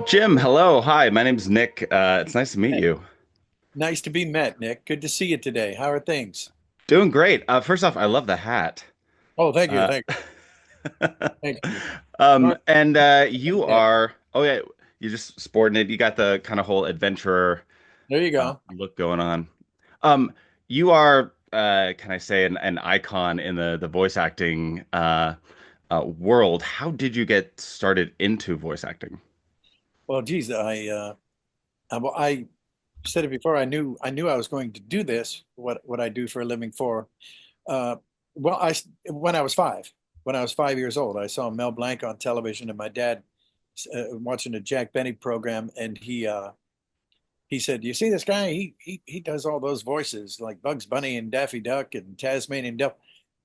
Jim, hello. Hi, my name's Nick. It's nice to meet Hey, you. nice to be met, Nick. Good to see you today. How are things? Doing great. First off, I love the hat. Oh, thank you. Uh, Thank you. and you Yeah, are, oh yeah, you're just sporting it. You got the kind of whole adventurer there you go. look going on. Um, you are, can I say, an icon in the voice acting world. How did you get started into voice acting? Well, geez, I said it before. I knew I was going to do this. What I do for a living for. Uh, well, when I was when I was 5 years old, I saw Mel Blanc on television, and my dad watching a Jack Benny program, and he said, "You see this guy? He does all those voices like Bugs Bunny and Daffy Duck and Tasmanian Devil,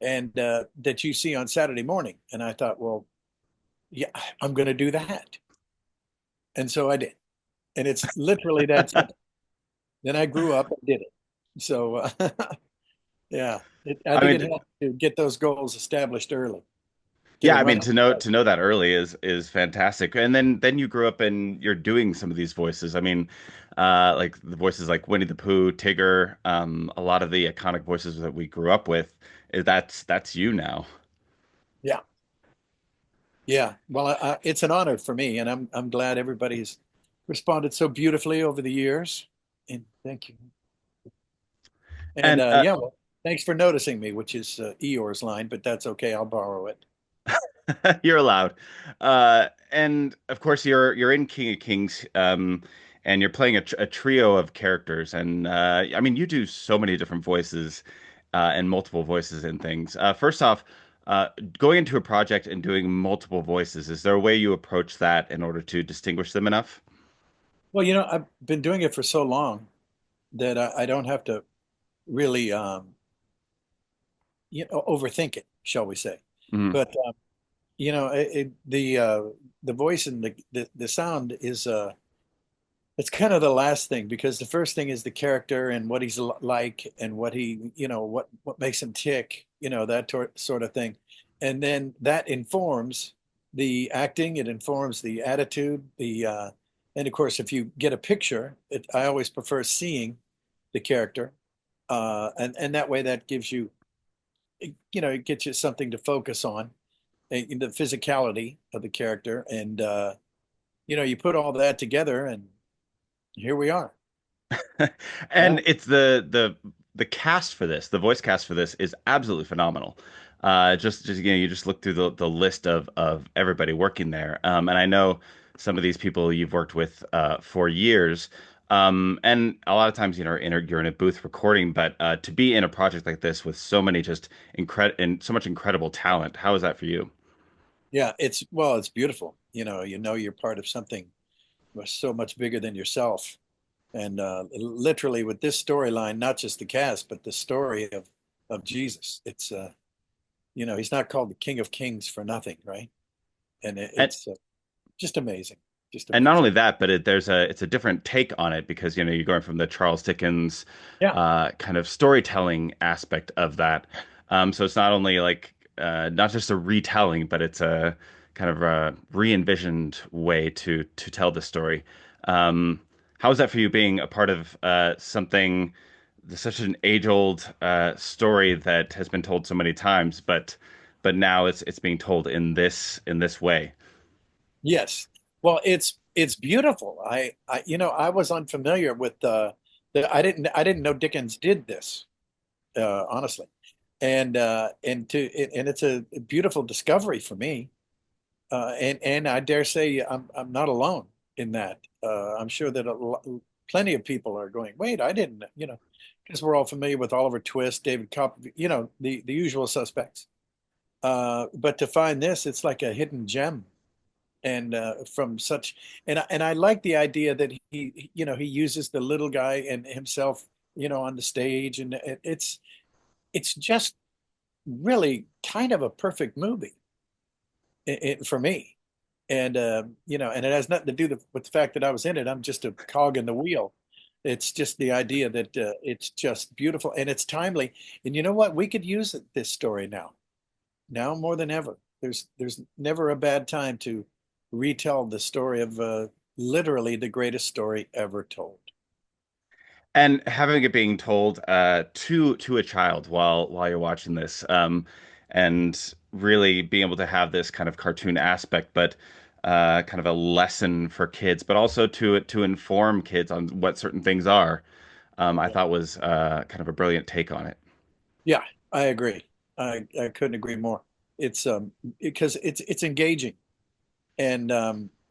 and that you see on Saturday morning." And I thought, well, yeah, I'm going to do that, and so I did. And it's literally that simple. Then I grew up and did it. So yeah, I I think it mean, helped to get those goals established early, get yeah, them I right mean on. to know that early is fantastic. And then you grew up and you're doing some of these voices. I mean, like the voices like Winnie the Pooh, Tigger, a lot of the iconic voices that we grew up with. That's you now. Yeah, yeah. Well, it's an honor for me, and I'm glad everybody's responded so beautifully over the years. And thank you. And And yeah, well, thanks for noticing me, which is Eeyore's line, but that's okay. I'll borrow it. you're allowed. And of course you're in King of Kings, and you're playing a trio of characters. And I mean you do so many different voices, and multiple voices and things. First off, uh, going into a project and doing multiple voices, is there a way you approach that in order to distinguish them enough? Well, I've been doing it for so long that I don't have to really, overthink it, shall we say? Mhm. But the voice and the sound is it's kind of the last thing because the first thing is the character and what he's like and what he, what makes him tick, that sort of thing. And then that informs the acting, it informs the attitude, and of course, if you get a picture, I always prefer seeing the character. And that way that gives you, it gets you something to focus on, the physicality of the character. And, you put all that together and here we are. Yeah. And it's the cast for this, the voice cast for this is absolutely phenomenal. Just you just look through the list of everybody working there, and I know some of these people you've worked with for years. And a lot of times, you're in a booth recording, but to be in a project like this with so many just and so much incredible talent, how is that for you? Yeah, it's beautiful. You're part of something so much bigger than yourself. And literally with this storyline, not just the cast, but the story of Jesus. It's he's not called the King of Kings for nothing, right? And And it's just amazing, just and not amazing. only that, but it's a different take on it because you're going from the Charles Dickens Yeah, kind of storytelling aspect of that. So it's not only like not just a retelling, but it's a kind of a re-envisioned way to tell the story. How is that for you being a part of something such an age-old story that has been told so many times, but now it's being told in this way? yes. Well, it's beautiful. I was unfamiliar with I didn't know Dickens did this, honestly. And it's a beautiful discovery for me. And I dare say I'm not alone in that. I'm sure that plenty of people are going, wait, I didn't, because we're all familiar with Oliver Twist, David Copperfield, the usual suspects. But to find this, it's like a hidden gem. And from such, and I like the idea that he uses the little guy and himself, on the stage, and it's just really kind of a perfect movie for me. And and it has nothing to do with the fact that I was in it. I'm just a cog in the wheel. It's just the idea that it's just beautiful and it's timely. And you know what? We could use this story now more than ever. There's never a bad time to retell the story of literally the greatest story ever told. And having it being told to a child while you're watching this, and really being able to have this kind of cartoon aspect, but kind of a lesson for kids, but also to inform kids on what certain things are, I Yeah. thought was kind of a brilliant take on it. Yeah, I agree. I couldn't agree more. It's because it's engaging. And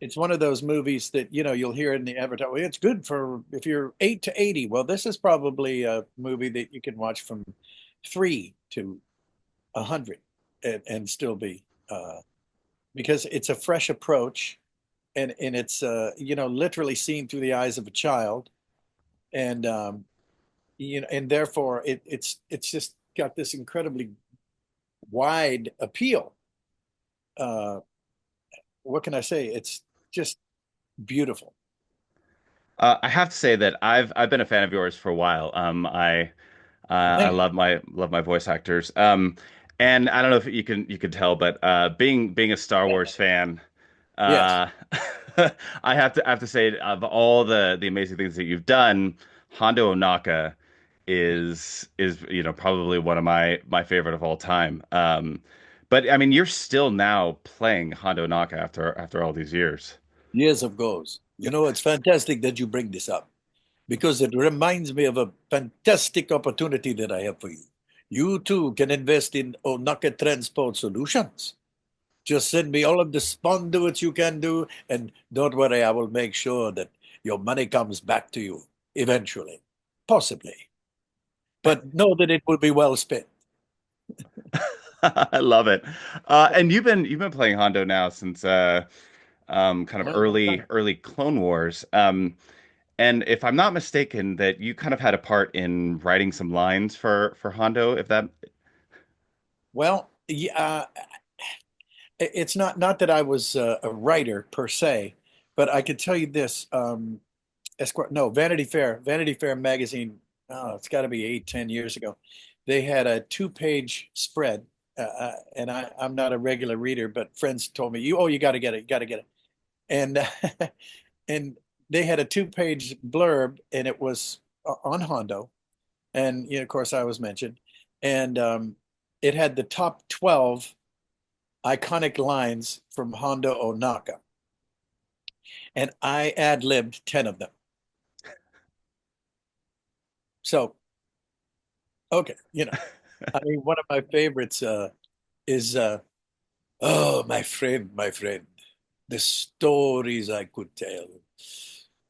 it's one of those movies that, you'll hear in the advertising. Well, it's good for if you're 8 to 80. Well, this is probably a movie that you can watch from 3 to 100 and still be because it's a fresh approach and it's literally seen through the eyes of a child and and therefore it's just got this incredibly wide appeal. Uh, what can I say? It's just beautiful. I have to say that I've been a fan of yours for a while. I Man, love my voice actors. And I don't know if you can tell, but being a Star Wars fan, yes. uh, I have to say of all the amazing things that you've done, Hondo Ohnaka is probably one of my favorite of all time. But I mean, you're still now playing Hondo Ohnaka after all these years. Years of goes. It's fantastic that you bring this up because it reminds me of a fantastic opportunity that I have for you. You too can invest in Onaka Transport Solutions. Just send me all of the sponduits you can do, and don't worry, I will make sure that your money comes back to you eventually, possibly. But know that it will be well spent. I love it. And you've been playing Hondo now since kind of A long early time. early Clone Wars. And if I'm not mistaken, that you kind of had a part in writing some lines for Hondo, if that. Well, yeah, it's not that I was a writer per se, but I could tell you this. Esquire, no, Vanity Fair magazine. Oh, it's got to be 8, 10 years ago. They had a two-page spread, and I'm not a regular reader, but friends told me, you got to get it, you got to get it. And and they had a two-page blurb, and it was on Hondo, and of course I was mentioned, and it had the top 12 iconic lines from Hondo Ohnaka, and I ad-libbed 10 of them. So, okay, I mean, one of my favorites is oh, my friend, the stories I could tell.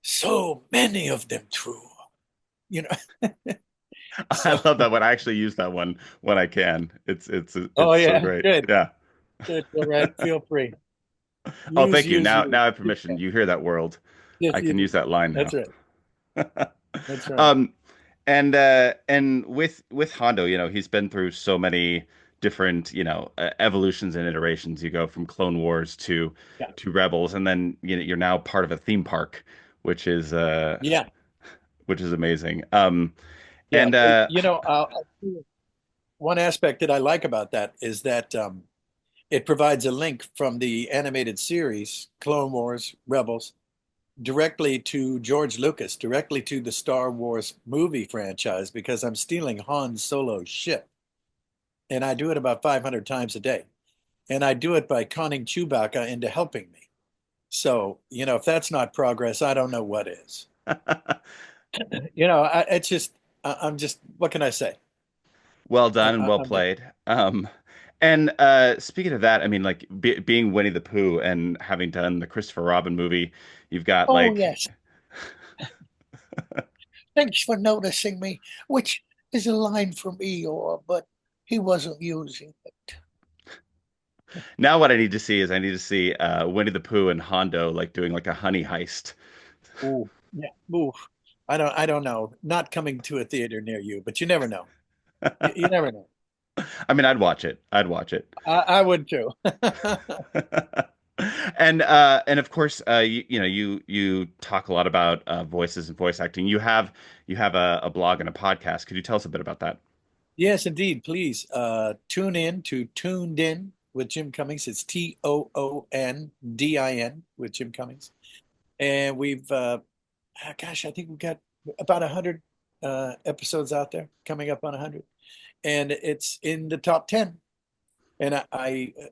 So many of them true. You know, I so love that one. I actually use that one when I can. It's oh so yeah, great. good. Yeah. Good. All right. Feel free. Oh, Use, thank you. use, Now use. I have permission. You hear that world. Yes, I you can do. use that line That's now. right. That's right. Um, and with Hondo, he's been through so many different, evolutions and iterations. You go from Clone Wars Yeah. to Rebels, and then you're now part of a theme park, which is uh Yeah. which is amazing. Yeah. And One aspect that I like about that is that it provides a link from the animated series, Clone Wars, Rebels, directly to George Lucas, directly to the Star Wars movie franchise, because I'm stealing Han Solo's ship. And I do it about 500 times a day. And I do it by conning Chewbacca into helping me. So, if that's not progress, I don't know what is. It's just, I'm just, what can I say? well done and well I'm just, played. And speaking of that, I mean, like being Winnie the Pooh and having done the Christopher Robin movie, you've got oh, like yes. Thanks for noticing me, which is a line from Eeyore, but he wasn't using it. now what I need to see is I need to see Winnie the Pooh and Hondo like doing like a honey heist. Ooh, yeah. Ooh. I don't know. Not coming to a theater near you, but you never know. You never know. I mean, I'd watch it. I'd watch it. I would too. And of course, you talk a lot about voices and voice acting. You have a blog and a podcast. Could you tell us a bit about that? Yes, indeed. Please tune in to Tuned In with Jim Cummings. It's ToonDin with Jim Cummings. and we've gosh, I think we've got about 100 episodes out there, coming up on 100, and it's in the top 10. And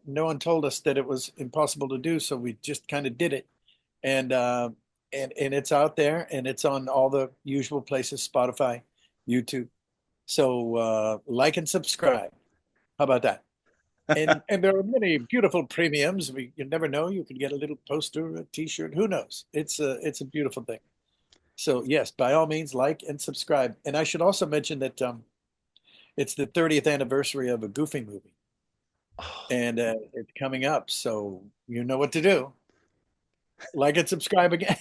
no one told us that it was impossible to do, so we just kind of did it. And and it's out there, and it's on all the usual places: Spotify, YouTube. So like and subscribe. How about that? And there are many beautiful premiums. You never know. You could get a little poster, a T-shirt. Who knows? It's a beautiful thing. So yes, by all means, like and subscribe. And I should also mention that it's the 30th anniversary of a Goofy movie, Oh. and it's coming up. So you know what to do. Like and subscribe again.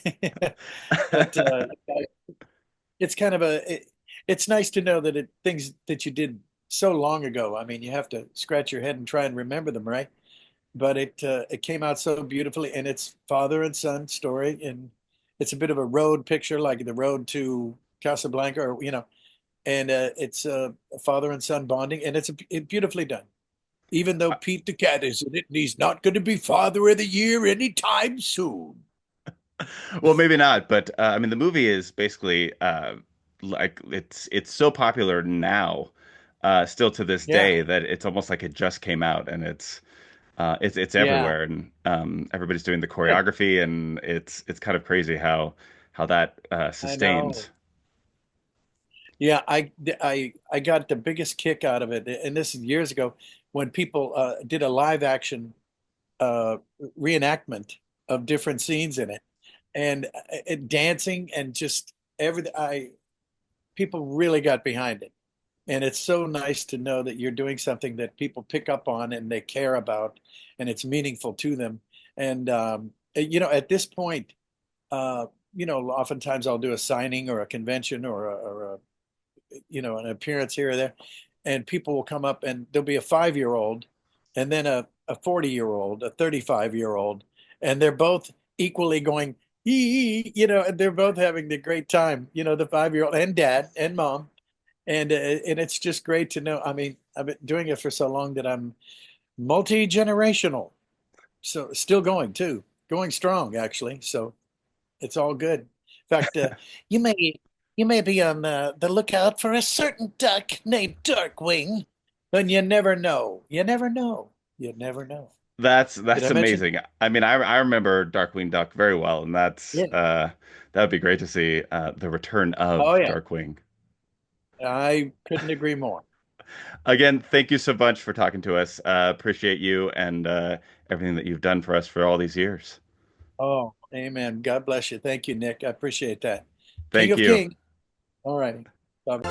But it's kind of it's nice to know that things that you did so long ago. I mean, you have to scratch your head and try and remember them, right? But it came out so beautifully, and it's father and son story, and it's a bit of a road picture, like the road to Casablanca, or and it's a father and son bonding, and beautifully done. Even though Pete the cat is in it, and he's not going to be father of the year anytime soon. Well, maybe not, but I mean, the movie is basically like it's so popular now, still to this Yeah, day that it's almost like it just came out, and it's yeah, everywhere, and everybody's doing the good. choreography, and it's kind of crazy how that I sustains. know. Yeah, I got the biggest kick out of it, and this is years ago when people did a live action uh, reenactment of different scenes in it, and dancing and just everything. I People really got behind it, and it's so nice to know that you're doing something that people pick up on and they care about, and it's meaningful to them. And at this point, uh, oftentimes I'll do a signing or a convention or a an appearance here or there, and people will come up and there'll be a 5 year old and then a 40 year old, a 35 year old, and they're both equally going, and they're both having the great time, the 5 year old and dad and mom. And it's just great to know. I mean, I've been doing it for so long that I'm multi-generational. So still going too, going strong actually. So it's all good. In fact, you may you may be on the lookout for a certain duck named Darkwing, but you never know. You never know. You never know. Did I That's mention? amazing. I mean, I remember Darkwing Duck very well, and Yeah. that would be great to see the return Oh of yeah. Darkwing. I couldn't agree more. Again, thank you so much for talking to us. Appreciate you and everything that you've done for us for all these years. Oh, amen. God bless you. Thank you, Nick. I appreciate that. King Thank of you. Kings. All righty. Bye.